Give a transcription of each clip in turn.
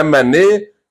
MNA,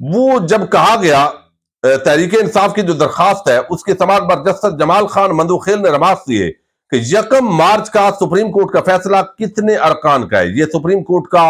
وہ جب کہا گیا تحریک انصاف کی جو درخواست ہے اس کی سماعت پر جسٹس جمال خان مندوخیل نے ریمارکس دیے کہ 1 مارچ کا سپریم کورٹ کا فیصلہ کتنے ارکان کا ہے، یہ سپریم کورٹ کا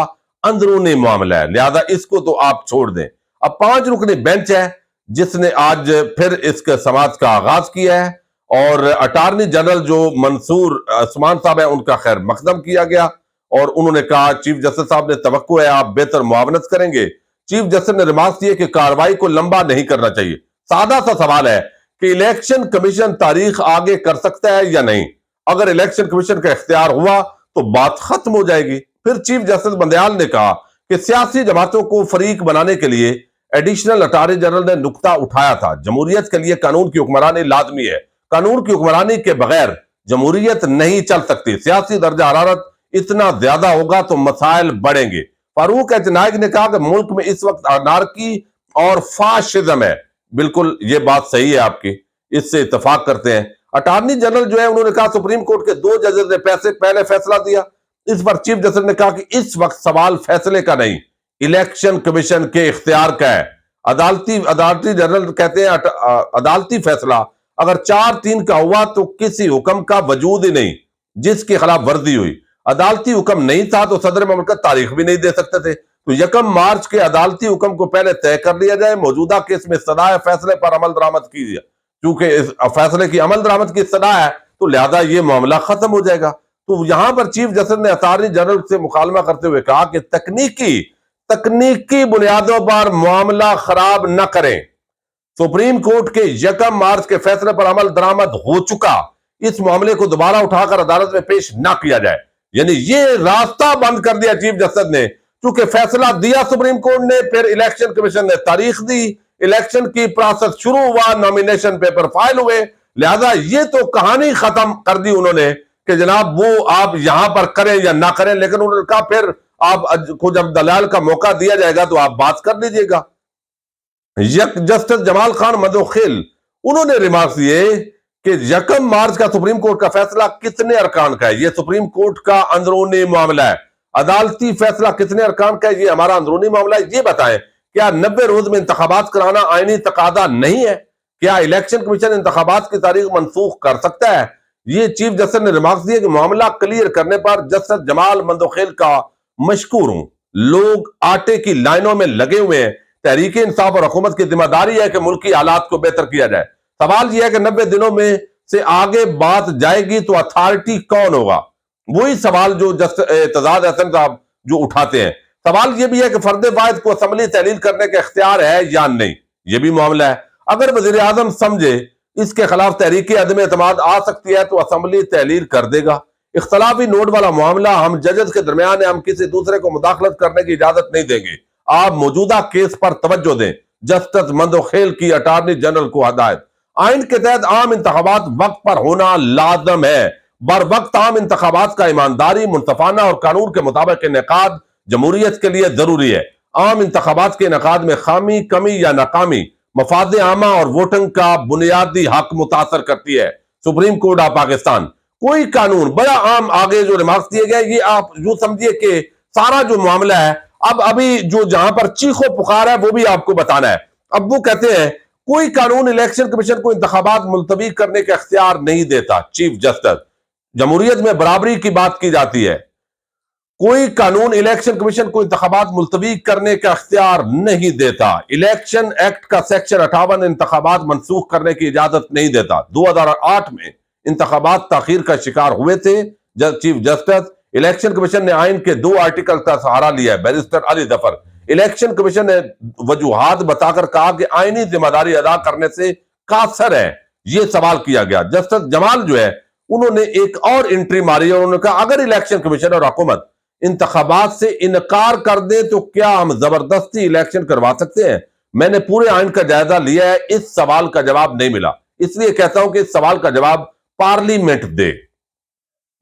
اندرونی معاملہ ہے، لہذا اس کو تو آپ چھوڑ دیں۔ اب 5 رکنی بینچ ہے جس نے آج پھر اس کے سماعت کا آغاز کیا ہے، اور اٹارنی جنرل جو منصور عثمان صاحب ہیں ان کا خیر مقدم کیا گیا، اور انہوں نے کہا چیف جسٹس صاحب نے توقع ہے آپ بہتر معاونت کریں گے۔ چیف جسٹس نے ریمارکس دیے کہ کارروائی کو لمبا نہیں کرنا چاہیے۔ سادہ سا سوال ہے کہ الیکشن کمیشن تاریخ آگے کر سکتا ہے یا نہیں؟ اگر الیکشن کمیشن کا اختیار ہوا تو بات ختم ہو جائے گی۔ پھر چیف جسٹس بندیال نے کہا کہ سیاسی جماعتوں کو فریق بنانے کے لیے ایڈیشنل اٹارنی جنرل نے نقطہ اٹھایا تھا، جمہوریت کے لیے قانون کی حکمرانی لازمی ہے، قانون کی حکمرانی کے بغیر جمہوریت نہیں چل سکتی، سیاسی درجہ حرارت اتنا زیادہ ہوگا تو مسائل بڑھیں گے۔ فاروق ایچ نائک نے کہا کہ ملک میں اس وقت انارکی اور فاشزم ہے۔ بالکل یہ بات صحیح ہے آپ کی، اس سے اتفاق کرتے ہیں۔ اٹارنی جنرل جو ہے انہوں نے کہا سپریم کورٹ کے 2 ججز نے پہلے فیصلہ دیا، اس پر چیف جسٹس نے کہا کہ اس وقت سوال فیصلے کا نہیں، الیکشن کمیشن کے اختیار کا ہے۔ عدالتی جنرل کہتے ہیں عدالتی فیصلہ اگر 4-3 کا ہوا تو کسی حکم کا وجود ہی نہیں جس کی خلاف ورزی ہوئی، عدالتی حکم نہیں تھا تو صدر مملکت تاریخ بھی نہیں دے سکتے تھے، تو 1 مارچ کے عدالتی حکم کو پہلے طے کر لیا جائے، موجودہ کیس میں استدعائے فیصلے پر عمل درآمد کیجیے، کیونکہ اس فیصلے کی عمل درآمد کی استدعا ہے تو لہذا یہ معاملہ ختم ہو جائے گا۔ تو یہاں پر چیف جسٹس نے اٹارنی جنرل سے مکالمہ کرتے ہوئے کہا کہ تکنیکی بنیادوں پر معاملہ خراب نہ کریں، سپریم کورٹ کے 1 مارچ کے فیصلے پر عمل درآمد ہو چکا، اس معاملے کو دوبارہ اٹھا کر عدالت میں پیش نہ کیا جائے۔ یعنی یہ راستہ بند کر دیا چیف جسٹس نے، چونکہ فیصلہ دیا سپریم کورٹ نے، پھر الیکشن کمیشن نے تاریخ دی، الیکشن کی پروسیس شروع ہوا، نامینیشن پیپر فائل ہوئے، لہذا یہ تو کہانی ختم کر دی انہوں نے کہ جناب وہ آپ یہاں پر کریں یا نہ کریں، لیکن انہوں نے کہا پھر آپ کو جب دلائل کا موقع دیا جائے گا تو آپ بات کر لیجئے گا۔ جسٹس جمال خان مندوخیل انہوں نے ریمارکس دیے کہ 1 مارچ کا سپریم کورٹ کا فیصلہ کتنے ارکان کا ہے، یہ سپریم کورٹ کا اندرونی معاملہ ہے، عدالتی فیصلہ کتنے ارکان کا ہے یہ ہمارا اندرونی معاملہ ہے۔ یہ بتائیں کیا 90 روز میں انتخابات کرانا آئینی تقاضا نہیں ہے؟ کیا الیکشن کمیشن انتخابات کی تاریخ منسوخ کر سکتا ہے؟ یہ چیف جسٹس نے ریمارکس دیے کہ معاملہ کلیئر کرنے پر جسٹس جمال مندوخیل کا مشکور ہوں، لوگ آٹے کی لائنوں میں لگے ہوئے ہیں، تحریک انصاف اور حکومت کی ذمہ داری ہے کہ ملکی حالات کو بہتر کیا جائے۔ سوال یہ ہے کہ 90 دنوں میں سے آگے بات جائے گی تو اتھارٹی کون ہوگا؟ وہی سوال جو اعتزاز احسن صاحب جو اٹھاتے ہیں۔ سوال یہ بھی ہے کہ فرد واحد کو اسمبلی تحلیل کرنے کا اختیار ہے یا نہیں، یہ بھی معاملہ ہے۔ اگر وزیر اعظم سمجھے اس کے خلاف تحریک عدم اعتماد آ سکتی ہے تو اسمبلی تحلیل کر دے گا۔ اختلافی نوٹ والا معاملہ ہم ججز کے درمیان ہے، ہم کسی دوسرے کو مداخلت کرنے کی اجازت نہیں دیں گے، آپ موجودہ کیس پر توجہ دیں، جسٹس مندوخیل کی اٹارنی جنرل کو ہدایت۔ آئین کے تحت عام انتخابات وقت پر ہونا لازم ہے، بر وقت عام انتخابات کا ایمانداری، منصفانہ اور قانون کے مطابق انعقاد جمہوریت کے لیے ضروری ہے۔ عام انتخابات کے انعقاد میں خامی، کمی یا ناکامی مفاد عامہ اور ووٹنگ کا بنیادی حق متاثر کرتی ہے۔ سپریم کورٹ آف پاکستان کوئی قانون بڑا عام آگے جو ریمارکس دیے گئے، یہ آپ یوں سمجھیے کہ سارا جو معاملہ ہے ابھی جو جہاں پر چیخ و پکار ہے وہ بھی آپ کو بتانا ہے۔ اب وہ کہتے ہیں کوئی قانون الیکشن کمیشن کو انتخابات ملتوی کرنے کا اختیار نہیں دیتا۔ چیف جسٹس، جمہوریت میں برابری کی بات کی جاتی ہے، کوئی قانون الیکشن کمیشن کو انتخابات ملتوی کرنے کا اختیار نہیں دیتا۔ الیکشن ایکٹ کا سیکشن 58 انتخابات منسوخ کرنے کی اجازت نہیں دیتا۔ 2008 میں انتخابات تاخیر کا شکار ہوئے تھے۔ چیف جسٹس، الیکشن کمیشن نے آئین کے 2 آرٹیکل کا سہارا لیا ہے۔ Barrister Ali Zafar, election commission نے وجوہات بتا کر کہا کہ آئینی ذمہ داری ادا کرنے سے قاصر ہے، یہ سوال کیا گیا۔ جسٹس جمال جو ہے انہوں نے ایک اور انٹری ماری اور انہوں نے کہا اگر الیکشن کمیشن اور حکومت انتخابات سے انکار کر دیں تو کیا ہم زبردستی الیکشن کروا سکتے ہیں؟ میں نے پورے آئین کا جائزہ لیا ہے، اس سوال کا جواب نہیں ملا، اس لیے کہتا ہوں کہ اس سوال کا جواب پارلیمنٹ دے۔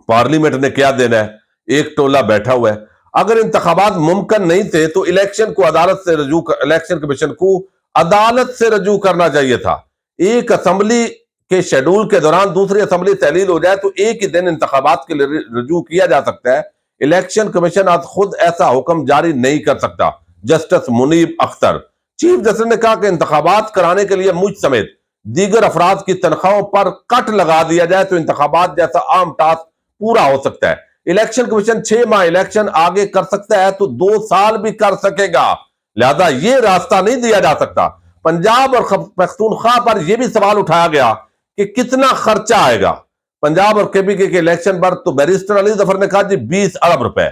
پارلیمنٹ نے کیا دینا ہے؟ ایک ٹولہ بیٹھا ہوا ہے۔ اگر انتخابات ممکن نہیں تھے تو الیکشن کمیشن کو عدالت سے رجوع کرنا چاہیے تھا۔ ایک اسمبلی کے شیڈول کے دوران دوسری اسمبلی تحلیل ہو جائے تو ایک ہی دن انتخابات کے لیے رجوع کیا جا سکتا ہے۔ الیکشن کمیشن آج خود ایسا حکم جاری نہیں کر سکتا۔ جسٹس منیب اختر، چیف جسٹس نے کہا کہ انتخابات کرانے کے لیے مجھ سمیت دیگر افراد کی تنخواہوں پر کٹ لگا دیا جائے تو انتخابات جیسا عام ٹاسک پورا ہو سکتا ہے۔ الیکشن کمیشن 6 ماہ الیکشن آگے کر سکتا ہے تو 2 سال بھی کر سکے گا، لہذا یہ راستہ نہیں دیا جا سکتا۔ پنجاب اور پختونخوا پر یہ بھی سوال اٹھایا گیا کہ کتنا خرچہ آئے گا پنجاب اور کے پی کے الیکشن پر، تو بیرسٹر علی ظفر نے کہا جی 20 ارب روپے،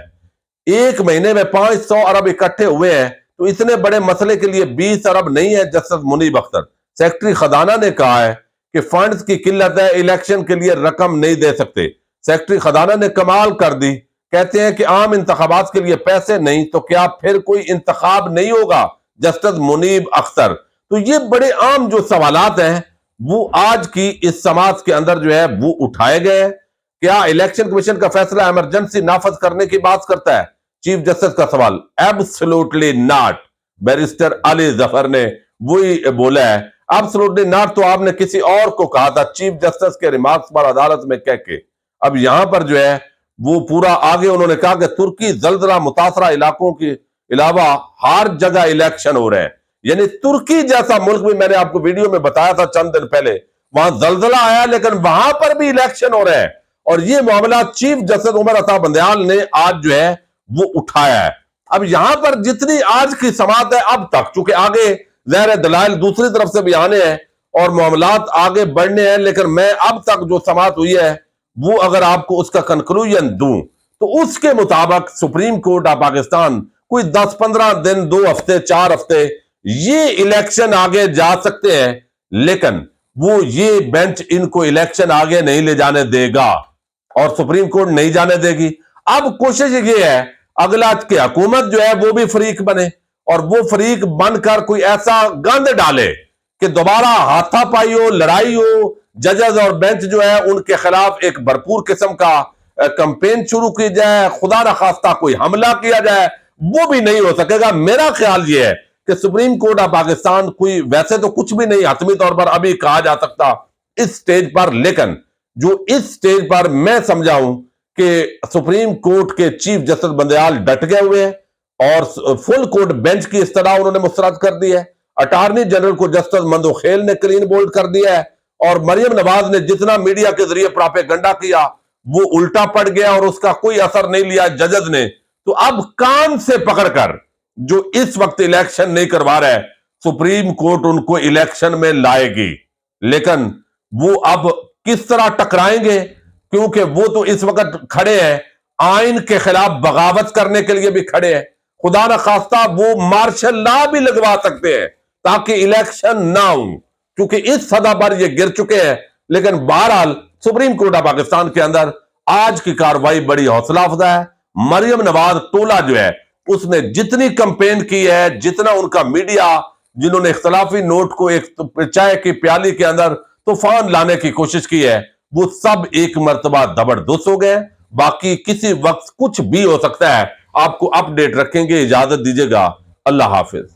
ایک مہینے میں 500 ارب اکٹھے ہوئے ہیں، تو اتنے بڑے مسئلے کے لیے 20 ارب نہیں ہے۔ جسٹس منیب اختر سیکرٹری خزانہ نے کہا ہے کہ فنڈز کی قلت ہے، الیکشن کے لیے رقم نہیں دے سکتے۔ سیکرٹری خزانہ نے کمال کر دی، کہتے ہیں کہ عام انتخابات کے لیے پیسے نہیں تو کیا پھر کوئی انتخاب نہیں ہوگا؟ جسٹس منیب اختر۔ تو یہ بڑے عام جو سوالات ہیں وہ آج کی اس سماعت کے اندر جو ہے وہ اٹھائے گئے ہیں۔ کیا الیکشن کمیشن کا فیصلہ ایمرجنسی نافذ کرنے کی بات کرتا ہے؟ چیف جسٹس کا سوال، absolutely not. Barrister Ali Zafar نے وہی بولا ہے، ایبسولوٹلی ناٹ تو آپ نے کسی اور کو کہا تھا چیف جسٹس کے ریمارکس پر عدالت میں کہہ کے۔ اب یہاں پر جو ہے وہ پورا آگے انہوں نے کہا کہ ترکی زلزلہ متاثرہ علاقوں کے علاوہ ہر جگہ الیکشن ہو رہے ہیں، یعنی ترکی جیسا ملک بھی، میں نے آپ کو ویڈیو میں بتایا تھا چند دن پہلے، وہاں زلزلہ آیا لیکن وہاں پر بھی الیکشن ہو رہے ہیں، اور یہ معاملہ چیف جسٹس عمر عطا بندیال نے آج جو ہے وہ اٹھایا ہے۔ اب یہاں پر جتنی آج کی سماعت ہے اب تک، چونکہ آگے ظاہر دلائل دوسری طرف سے بھی آنے ہیں اور معاملات آگے بڑھنے ہیں، لیکن میں اب تک جو سماعت ہوئی ہے وہ اگر آپ کو اس کا کنکلوژن دوں تو اس کے مطابق سپریم کورٹ آف پاکستان کوئی 10-15 دن، 2 ہفتے، 4 ہفتے یہ الیکشن آگے جا سکتے ہیں، لیکن وہ یہ بینچ ان کو الیکشن آگے نہیں لے جانے دے گا اور سپریم کورٹ نہیں جانے دے گی۔ اب کوشش یہ ہے اگلا کہ حکومت جو ہے وہ بھی فریق بنے اور وہ فریق بن کر کوئی ایسا گند ڈالے کہ دوبارہ ہاتھا پائی ہو، لڑائی ہو، ججز اور بینچ جو ہے ان کے خلاف ایک بھرپور قسم کا کمپین شروع کی جائے، خدا نخواستہ کوئی حملہ کیا جائے، وہ بھی نہیں ہو سکے گا۔ میرا خیال یہ ہے کہ سپریم کورٹ آف پاکستان کوئی ویسے تو کچھ بھی نہیں حتمی طور پر ابھی کہا جا سکتا اس سٹیج پر، لیکن جو اس سٹیج پر میں سمجھا ہوں کہ سپریم کورٹ کے چیف جسٹس بندیال ڈٹ گئے ہوئے ہیں اور فل کورٹ بینچ کی اصطلاح انہوں نے مسترد کر دی ہے۔ اٹارنی جنرل کو جسٹس مندوخیل نے کلین بولڈ کر دیا ہے، اور مریم نواز نے جتنا میڈیا کے ذریعے پراپیگنڈا کیا وہ الٹا پڑ گیا اور اس کا کوئی اثر نہیں لیا ججز نے۔ تو اب کان سے پکڑ کر جو اس وقت الیکشن نہیں کروا رہا ہے، سپریم کورٹ ان کو الیکشن میں لائے گی، لیکن وہ اب کس طرح ٹکرائیں گے، کیونکہ وہ تو اس وقت کھڑے ہیں آئین کے خلاف بغاوت کرنے کے لیے بھی کھڑے ہیں، خدا نخواستہ وہ مارشل لا بھی لگوا سکتے ہیں تاکہ الیکشن نہ ہوں، کیونکہ اس سطح پر یہ گر چکے ہیں۔ لیکن بہرحال سپریم کورٹ آف پاکستان کے اندر آج کی کاروائی بڑی حوصلہ افزا ہے۔ مریم نواز ٹولہ جو ہے اس نے جتنی کمپین کی ہے، جتنا ان کا میڈیا، جنہوں نے اختلافی نوٹ کو ایک چائے کی پیالی کے اندر طوفان لانے کی کوشش کی ہے، وہ سب ایک مرتبہ زبردست ہو گئے۔ باقی کسی وقت کچھ بھی ہو سکتا ہے، آپ کو اپ ڈیٹ رکھیں گے۔ اجازت دیجیے گا، اللہ حافظ۔